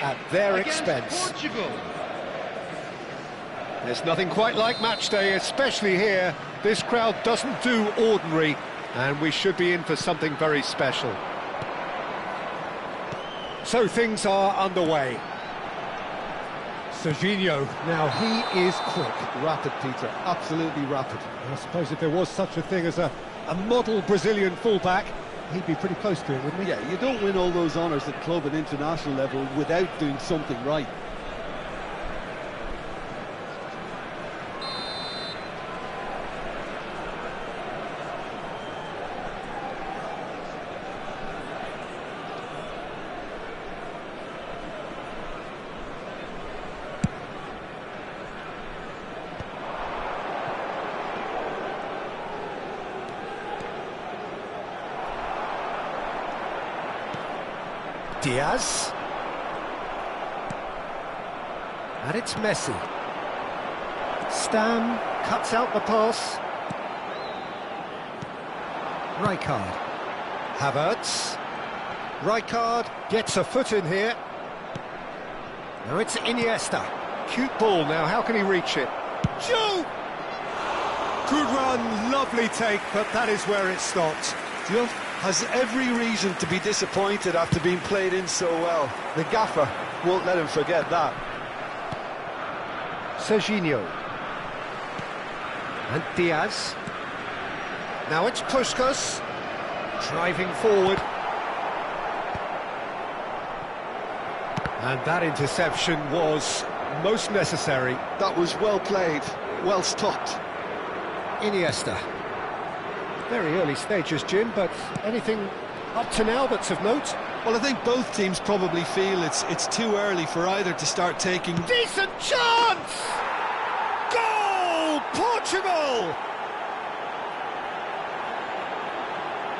at their expense. Portugal. There's nothing quite like match day, especially here. This crowd doesn't do ordinary, and we should be in for something very special. So things are underway. Serginho, now he is quick. Rapid, Peter, absolutely rapid. I suppose if there was such a thing as a model Brazilian fullback, he'd be pretty close to it, wouldn't he? Yeah, you don't win all those honours at club and international level without doing something right. Diaz. And it's Messi. Stam cuts out the pass. Rijkaard. Havertz. Rijkaard gets a foot in here. Now it's Iniesta. Cute ball now, how can he reach it? Shoot! Good run, lovely take, but that is where it stopped. Diop has every reason to be disappointed after being played in so well. The gaffer won't let him forget that. Serginho. And Diaz. Now it's Puskas. Driving forward. And that interception was most necessary. That was well played, well stopped. Iniesta. Very early stages, Jim, but anything up to now that's of note? Well, I think both teams probably feel it's too early for either to start taking... Decent chance! Goal! Portugal!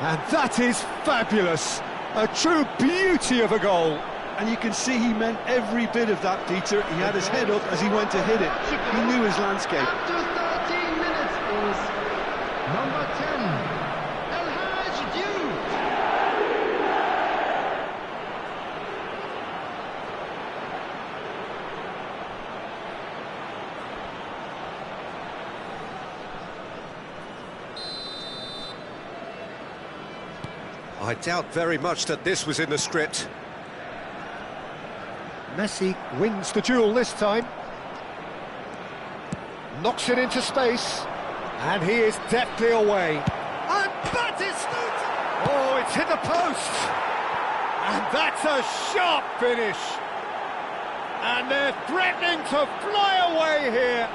And that is fabulous. A true beauty of a goal. And you can see he meant every bit of that, Peter. He had his head up as he went to hit it. He knew his landscape. After 13 minutes is number 10, El Hadj Diouf. I doubt very much that this was in the script. Messi wins the duel this time. Knocks it into space. And he is deftly away. And that is... Oh, it's hit the post! And that's a sharp finish! And they're threatening to fly away here!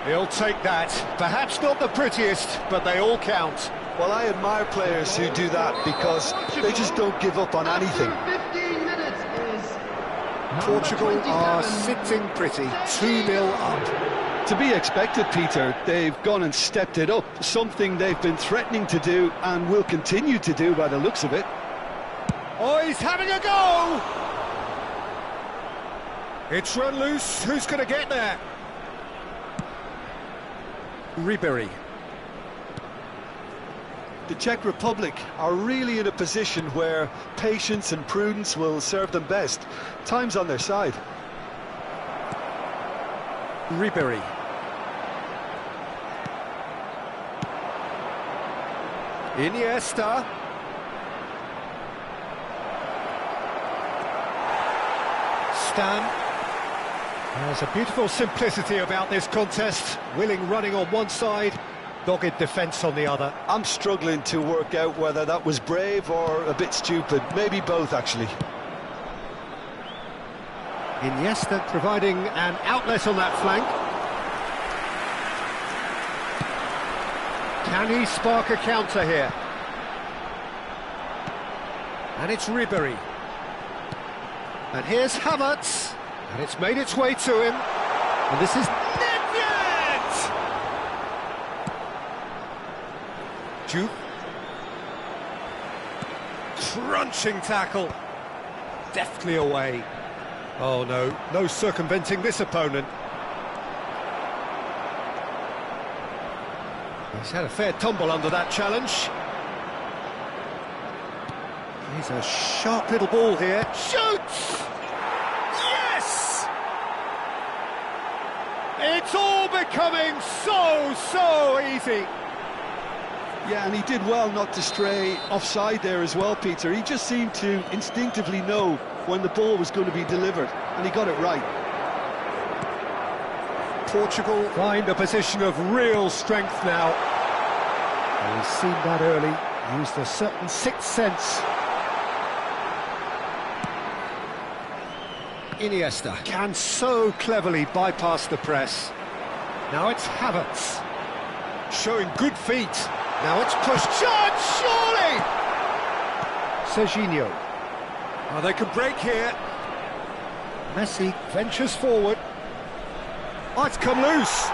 He'll take that. Perhaps not the prettiest, but they all count. Well, I admire players who do that because they just don't give up on anything. After 15 minutes is Portugal number 27. are sitting pretty, 2-0 up. To be expected, Peter. They've gone and stepped it up, something they've been threatening to do and will continue to do by the looks of it. Oh, he's having a go! It's run loose, who's going to get there? Ribery. The Czech Republic are really in a position where patience and prudence will serve them best. Time's on their side. Ribery. Iniesta. Stan. There's a beautiful simplicity about this contest. Willing running on one side, dogged defence on the other. I'm struggling to work out whether that was brave or a bit stupid. Maybe both, actually. Iniesta providing an outlet on that flank. Can he spark a counter here? And it's Ribery. And here's Havertz. And it's made its way to him. And this is Nedved! Diouf. Crunching tackle. Deftly away. Oh no, no circumventing this opponent. He's had a fair tumble under that challenge. He's a sharp little ball here. Shoots! becoming so easy. Yeah, and he did well not to stray offside there as well, Peter. He just seemed to instinctively know when the ball was going to be delivered, and he got it right. Portugal find a position of real strength now. And he's seen that early, used a certain sixth sense. Iniesta can so cleverly bypass the press. Now it's Havertz, showing good feet. Now it's pushed, shot, surely! Serginho. Oh, they can break here. Messi ventures forward. Oh, it's come loose.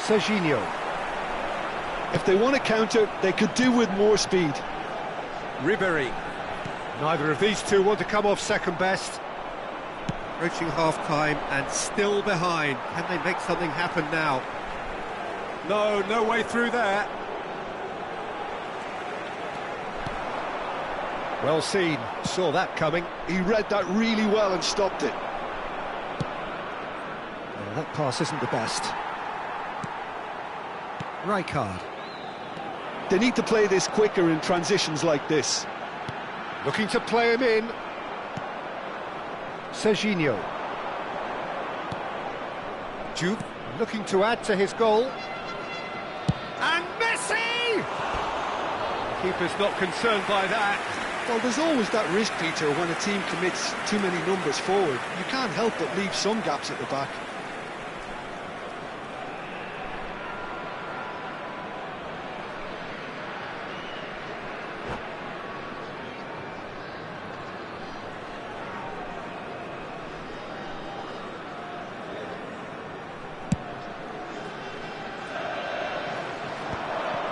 Serginho. If they want to counter, they could do with more speed. Ribéry. Neither of these two want to come off second best. Approaching half-time and still behind. Can they make something happen now? No way through there. Well seen, saw that coming. He read that really well and stopped it. Well, that pass isn't the best. Rijkaard. They need to play this quicker in transitions like this. Looking to play him in. Serginho. Juve looking to add to his goal. And Messi! Keeper's not concerned by that. Well, there's always that risk, Peter, when a team commits too many numbers forward. You can't help but leave some gaps at the back.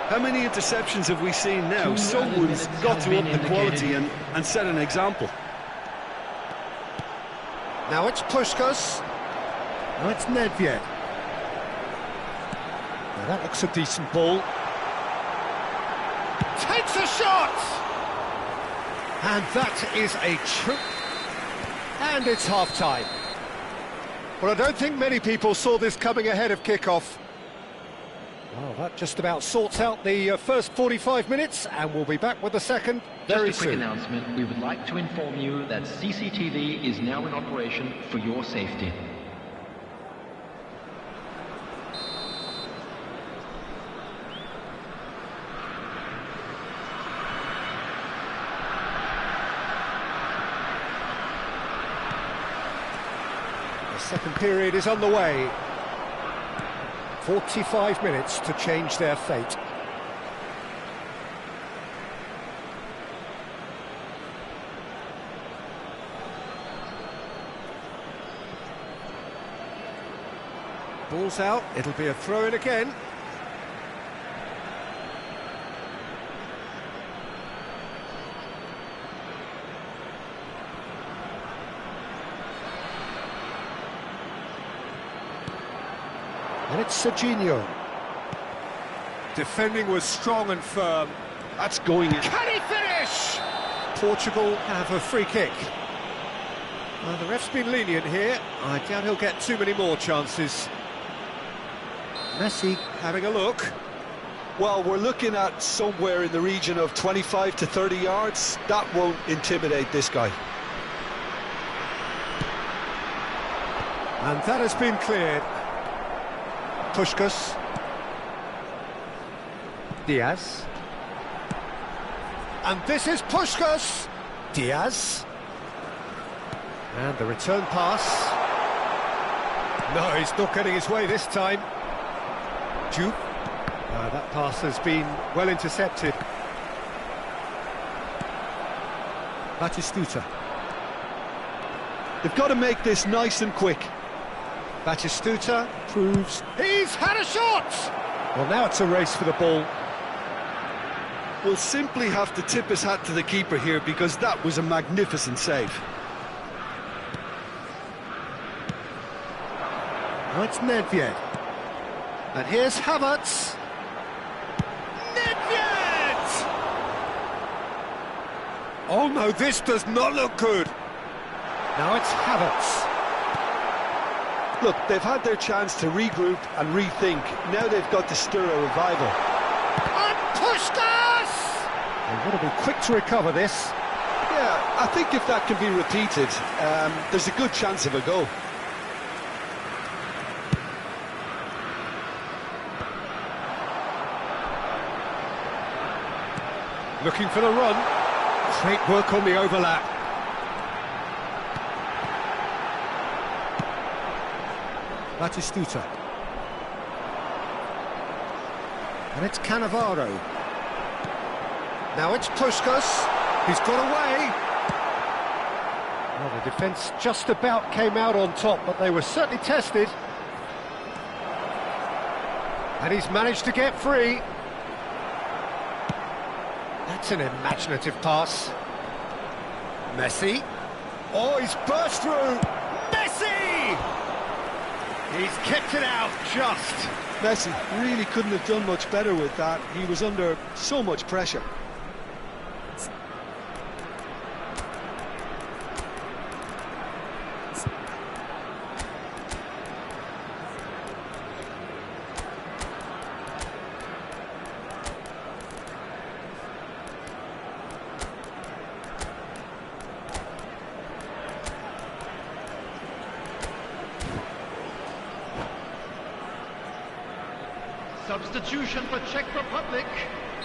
How many interceptions have we seen now? Someone's got to up the quality and set an example. Now it's Puskás. Now it's Nedved. Now that looks a decent ball. Takes a shot! And that is a true... And it's half-time. Well, I don't think many people saw this coming ahead of kick-off. Well, that just about sorts out the first 45 minutes, and we'll be back with the second very Just a quick soon. announcement. We would like to inform you that CCTV is now in operation for your safety. The second period is on the way. 45 minutes to change their fate. Ball's out, it'll be a throw-in again. And it's Serginho. Defending was strong and firm. That's going in. Can he finish? Portugal have a free kick. Well, the ref's been lenient here. I doubt he'll get too many more chances. Messi having a look. Well, we're looking at somewhere in the region of 25 to 30 yards. That won't intimidate this guy. And that has been cleared. Puskás. Diaz. And this is Puskás. Diaz. And the return pass. No, he's not getting his way this time. Juve. That pass has been well intercepted. Batistuta. They've got to make this nice and quick. Batistuta proves he's had a shot! Well, now it's a race for the ball. We'll simply have to tip his hat to the keeper here because that was a magnificent save. Now it's Nedved. And here's Havertz. Nedved! Oh no, this does not look good. Now it's Havertz. Look, they've had their chance to regroup and rethink. Now they've got to stir a revival. And Puskás! They want to be quick to recover this. Yeah, I think if that can be repeated, there's a good chance of a goal. Looking for the run. Great work on the overlap. Batistuta. And it's Cannavaro. Now it's Puskás. He's got away. Well, the defence just about came out on top, but they were certainly tested. And he's managed to get free. That's an imaginative pass. Messi. Oh, he's burst through. Messi! He's kept it out just. Messi really couldn't have done much better with that. He was under so much pressure. Substitution for Czech Republic.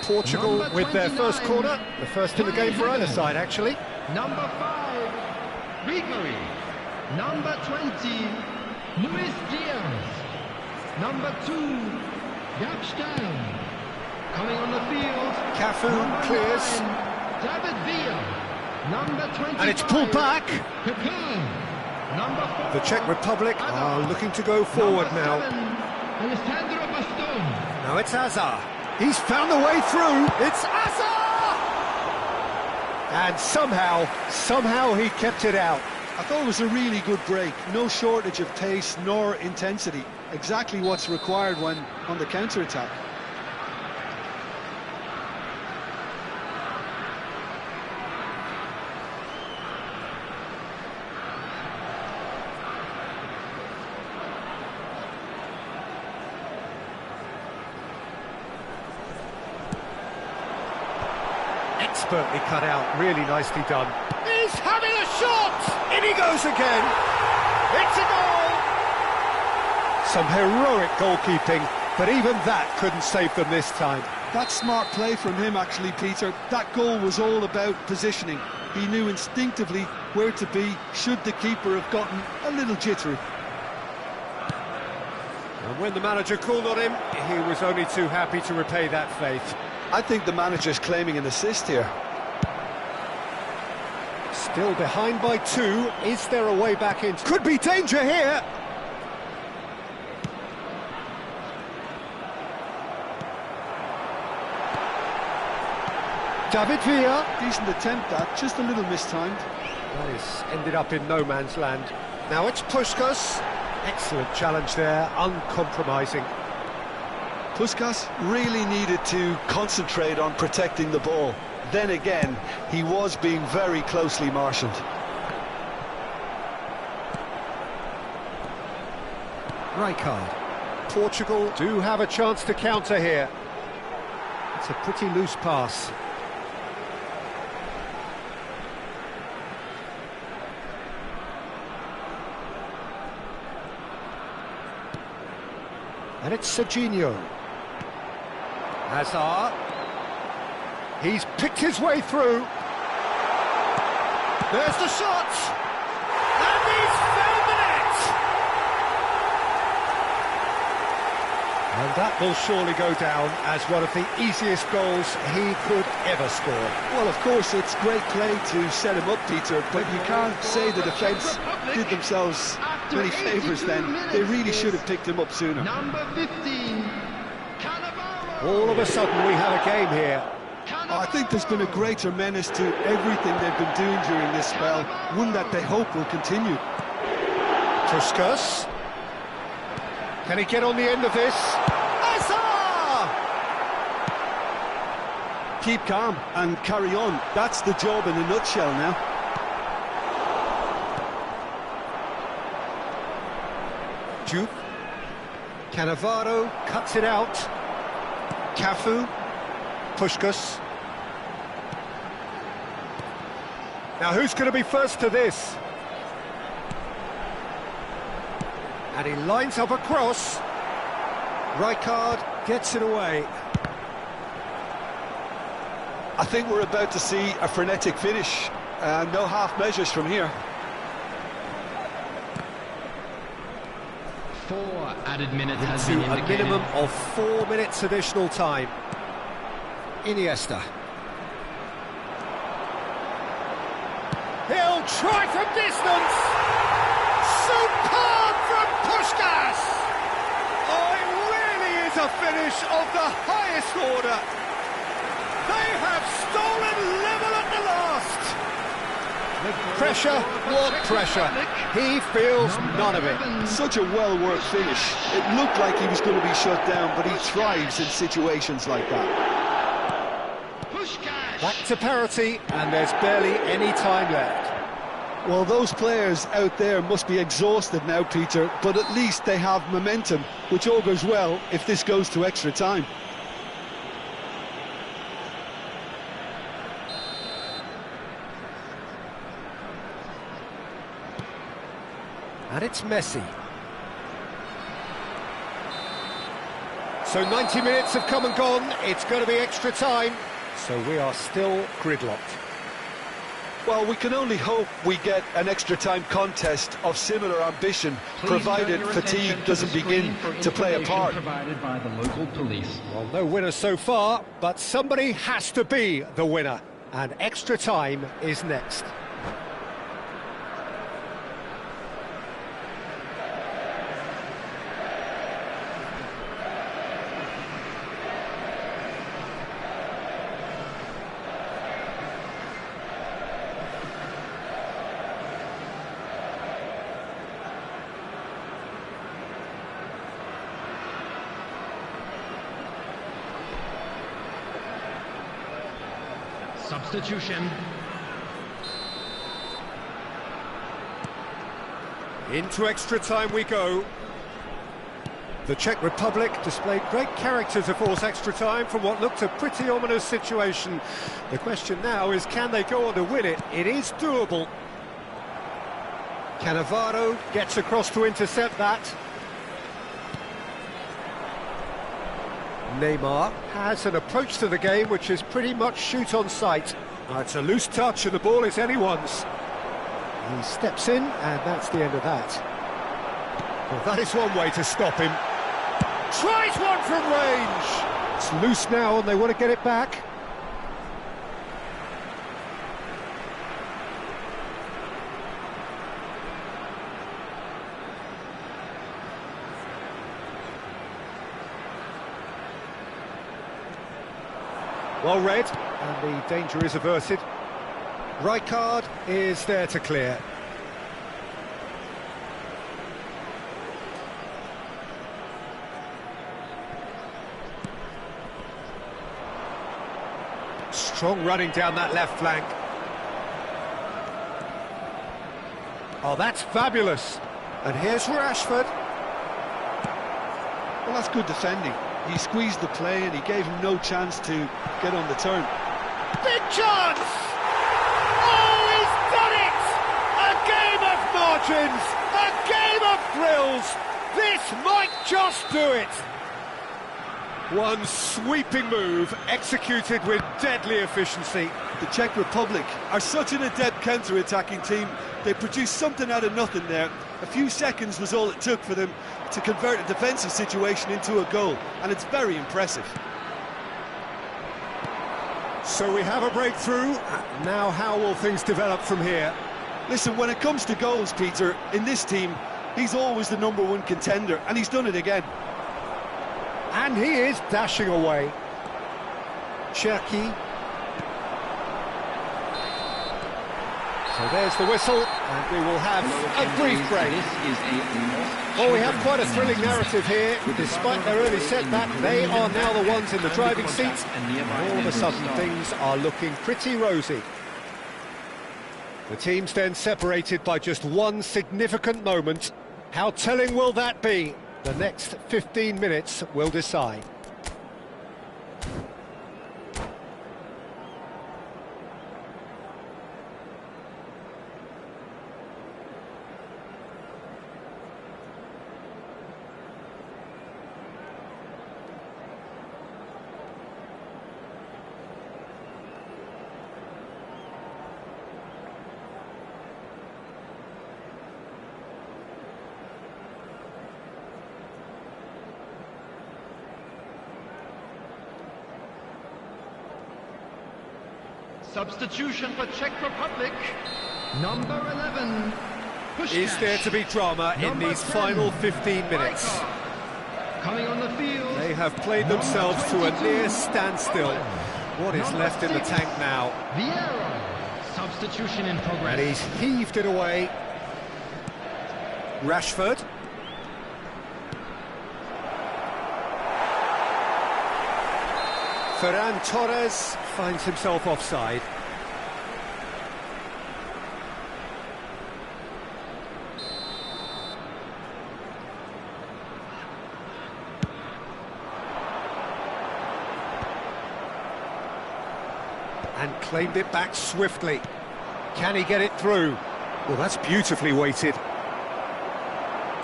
Portugal Number with their first 29, corner. The first in the game for either side, actually. Number 5, Grigori. Number 20, Luis Diaz. Number 2, Gapstein. Coming on the field. Cafu number clears. 9, David Villa. Number 25, And it's pulled back. Pepe. Number 4, The Czech Republic are looking to go forward number now. 7, Alessandro Bastón. Now it's Hazard. He's found the way through. It's Hazard! And somehow he kept it out. I thought it was a really good break. No shortage of pace nor intensity. Exactly what's required when on the counter-attack. Expertly cut out, really nicely done. He's having a shot! In he goes again! It's a goal! Some heroic goalkeeping, but even that couldn't save them this time. That's smart play from him, actually, Peter. That goal was all about positioning. He knew instinctively where to be should the keeper have gotten a little jittery. And when the manager called on him, he was only too happy to repay that faith. I think the manager's claiming an assist here. Still behind by 2. Is there a way back in? Could be danger here! David Villa. Decent attempt, that, just a little mistimed. That is ended up in no man's land. Now it's Puskás. Excellent challenge there, uncompromising. Puskás really needed to concentrate on protecting the ball. Then again, he was being very closely marshalled. Rijkaard. Portugal do have a chance to counter here. It's a pretty loose pass. And it's Serginho. Hazard. He's picked his way through. There's the shot! And he's found the net! And that will surely go down as one of the easiest goals he could ever score. Well, of course, it's great play to set him up, Peter, but you can't say the defence did themselves many favours then. They really should have picked him up sooner. Number 15, Cannavaro. All of a sudden we have a game here. I think there's been a greater menace to everything they've been doing during this spell, one that they hope will continue. Puskás. Can he get on the end of this? Hazard! Keep calm and carry on. That's the job in a nutshell now. Diédhiou. Cannavaro cuts it out. Cafu. Puskás. Now who's going to be first to this? And he lines up a cross. Rijkaard gets it away. I think we're about to see a frenetic finish. No half measures from here. 4 added minutes has been A indicated. minimum of 4 minutes additional time. Iniesta. He'll try from distance. Superb from Puskás. Oh, it really is a finish of the highest order. They have stolen level at the last. Pressure, what pressure? He feels none of it. Such a well-worked finish. It looked like he was going to be shut down, but he thrives in situations like that. Back to parity, and there's barely any time left. Well, those players out there must be exhausted now, Peter, but at least they have momentum, which augurs well if this goes to extra time. And it's Messi. So 90 minutes have come and gone. It's going to be extra time. So we are still gridlocked. Well, we can only hope we get an extra time contest of similar ambition, provided fatigue doesn't begin to play a part. Provided by the local police. Well, no winner so far, but somebody has to be the winner. And extra time is next. Substitution. Into extra time we go. The Czech Republic displayed great character to force extra time from what looked a pretty ominous situation. The question now is, can they go on to win it? It is doable. Cannavaro gets across to intercept that. Neymar has an approach to the game which is pretty much shoot on sight. It's a loose touch and the ball is anyone's. He steps in and that's the end of that. Well, that is one way to stop him. Tries one from range. It's loose now and they want to get it back. Well read, and the danger is averted. Rijkaard is there to clear. Strong running down that left flank. Oh, that's fabulous. And here's Rashford. Well, that's good defending. He squeezed the play and he gave him no chance to get on the turn. Big chance! Oh, he's done it! A game of margins! A game of thrills! This might just do it! One sweeping move, executed with deadly efficiency. The Czech Republic are such an adept counter-attacking team. They produced something out of nothing there. A few seconds was all it took for them to convert a defensive situation into a goal, and it's very impressive. So we have a breakthrough. Now how will things develop from here? Listen, when it comes to goals, Peter, in this team, he's always the #1 contender, and he's done it again. And he is dashing away. Cherki. So there's the whistle, and we will have a brief break. Well, we have quite a thrilling narrative here. Despite their early setback, they are now the ones in the driving seat, and all of a sudden things are looking pretty rosy. The teams then separated by just one significant moment. How telling will that be? The next 15 minutes will decide. Substitution for Czech Republic. Number 11. Is there to be drama in these final 15 minutes? Coming on the field. They have played themselves to a near standstill. What is left in the tank now? Yara. Substitution in progress. And he's heaved it away. Rashford. Ferran Torres finds himself offside. And claimed it back swiftly. Can he get it through? Well, that's beautifully weighted.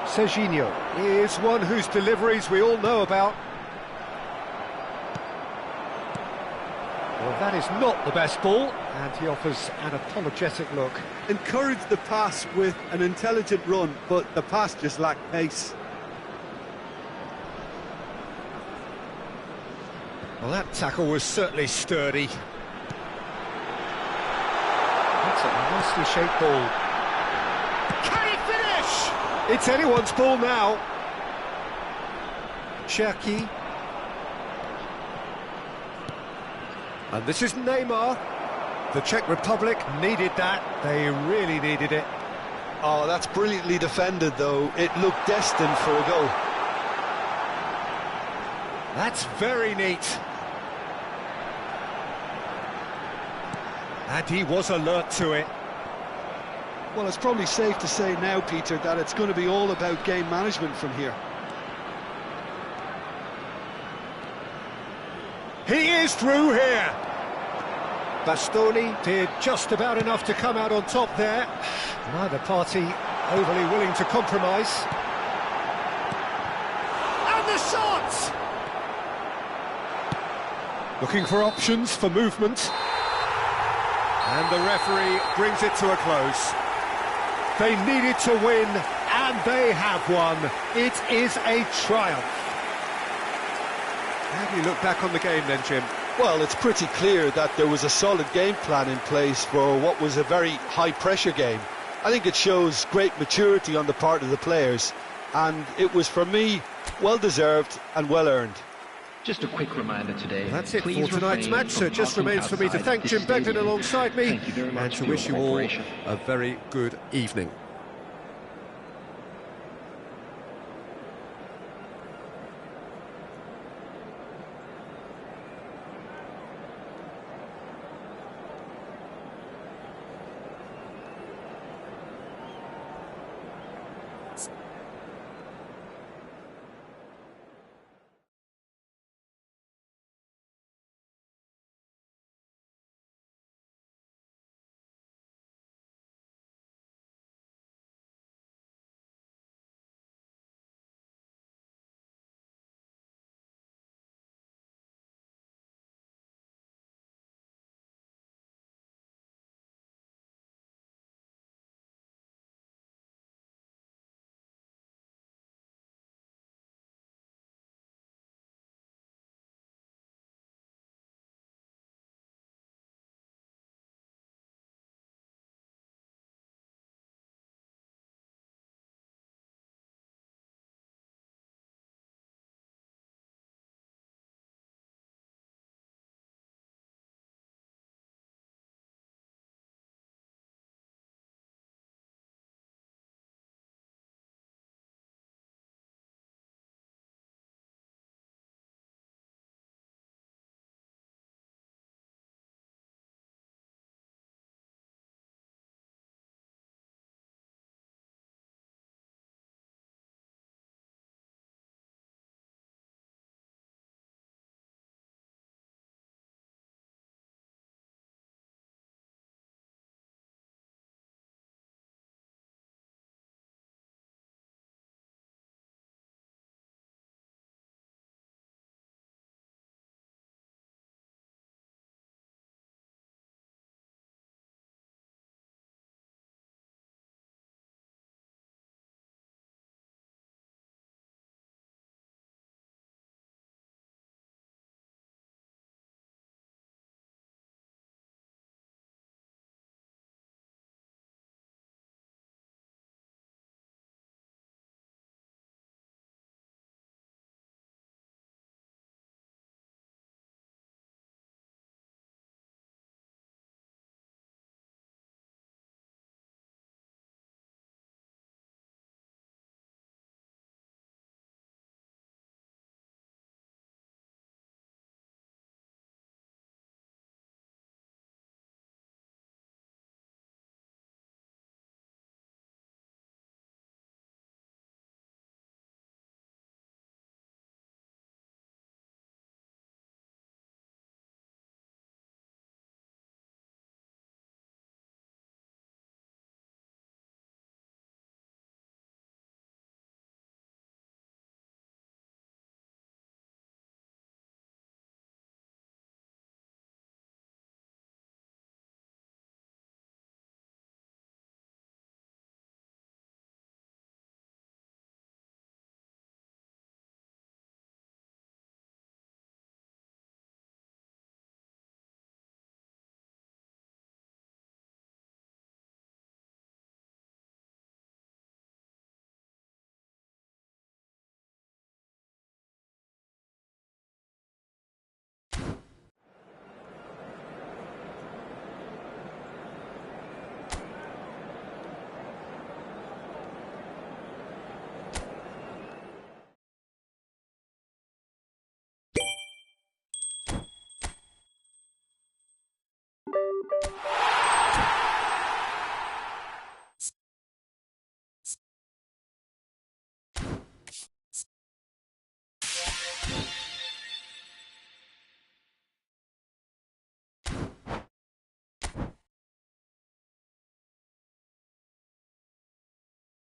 Serginho is one whose deliveries we all know about. Well, that is not the best ball, and he offers an apologetic look. Encouraged the pass with an intelligent run, but the pass just lacked pace. Well, that tackle was certainly sturdy. That's a nicely shaped ball. Can he finish? It's anyone's ball now. Cherki. And this is Neymar. The Czech Republic needed that. They really needed it. Oh, that's brilliantly defended, though. It looked destined for a goal. That's very neat. And he was alert to it. Well, it's probably safe to say now, Peter, that it's going to be all about game management from here. He is through here. Bastoni did just about enough to come out on top there. Neither party overly willing to compromise. And the shot! Looking for options for movement. And the referee brings it to a close. They needed to win, and they have won. It is a triumph. How do you look back on the game then, Jim? Well, it's pretty clear that there was a solid game plan in place for what was a very high-pressure game. I think it shows great maturity on the part of the players, and it was, for me, well-deserved and well-earned. Just a quick reminder today. Well, that's it for tonight's match, so it just remains for me to thank Jim Beglin alongside me and to wish you all a very good evening.